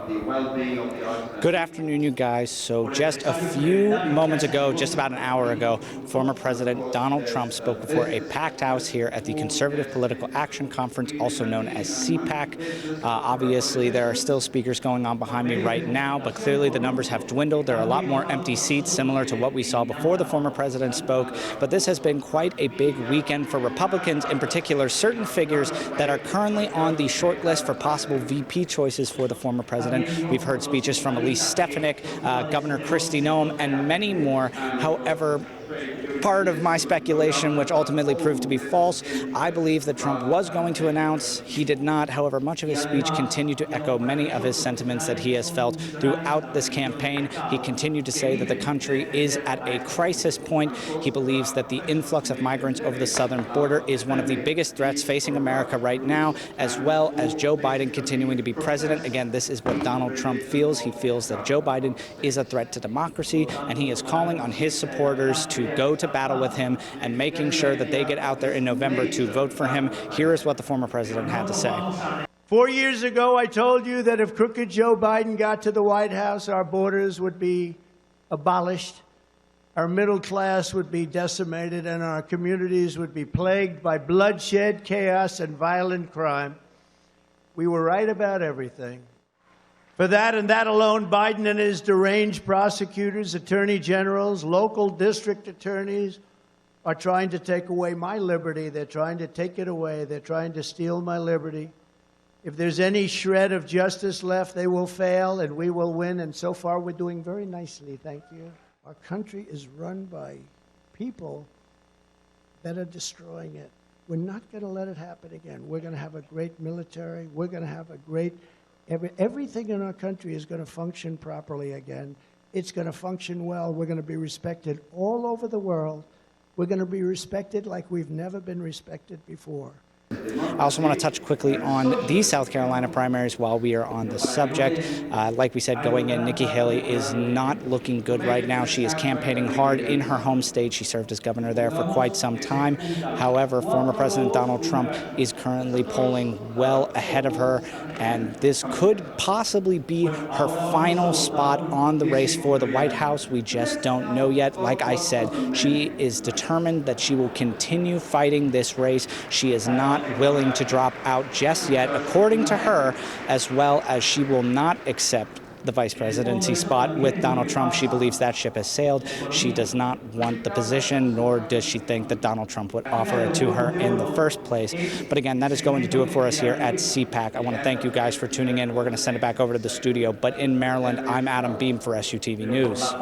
the well-being of the Argentine. Good afternoon, you guys. So just a few moments ago, just about an hour ago, former President Donald Trump spoke before a packed house here at the Conservative Political Action Conference, also known as CPAC. Obviously, there are still speakers going on behind me right now, but clearly the numbers have dwindled. There are a lot more empty seats, similar to what we saw before the former president spoke. But this has been quite a big weekend for Republicans, in particular, certain figures that are currently on the short list for possible VP choices for the former president. We've heard speeches from Elise Stefanik, Governor Kristi Noem, and many more. However, part of my speculation, which ultimately proved to be false, I believe that Trump was going to announce. He did not. However, much of his speech continued to echo many of his sentiments that he has felt throughout this campaign. He continued to say that the country is at a crisis point. He believes that the influx of migrants over the southern border is one of the biggest threats facing America right now, as well as Joe Biden continuing to be president. Again, this is what Donald Trump feels. He feels that Joe Biden is a threat to democracy, and he is calling on his supporters to go to battle with him and making sure that they get out there in November to vote for him. Here is what the former president had to say. 4 years ago, I told you that if crooked Joe Biden got to the White House, our borders would be abolished, our middle class would be decimated, and our communities would be plagued by bloodshed, chaos, and violent crime. We were right about everything. For that and that alone, Biden and his deranged prosecutors, attorney generals, local district attorneys are trying to take away my liberty. They're trying to take it away. They're trying to steal my liberty. If there's any shred of justice left, they will fail and we will win. And so far, we're doing very nicely, thank you. Our country is run by people that are destroying it. We're not going to let it happen again. We're going to have a great military. We're going to have a great... Everything in our country is going to function properly again. It's going to function well. We're going to be respected all over the world. We're going to be respected like we've never been respected before. I also want to touch quickly on the South Carolina primaries while we are on the subject. Like we said, going in, Nikki Haley is not looking good right now. She is campaigning hard in her home state. She served as governor there for quite some time. However, former President Donald Trump is currently polling well ahead of her, and this could possibly be her final spot on the race for the White House. We just don't know yet. Like I said, she is determined that she will continue fighting this race. She is not willing to drop out just yet, according to her, as well as she will not accept the vice presidency spot with Donald Trump. She believes that ship has sailed. She does not want the position, nor does she think that Donald Trump would offer it to her in the first place. But again, that is going to do it for us here at CPAC. I want to thank you guys for tuning in. We're going to send it back over to the studio. But in Maryland, I'm Adam Beam for SUTV News.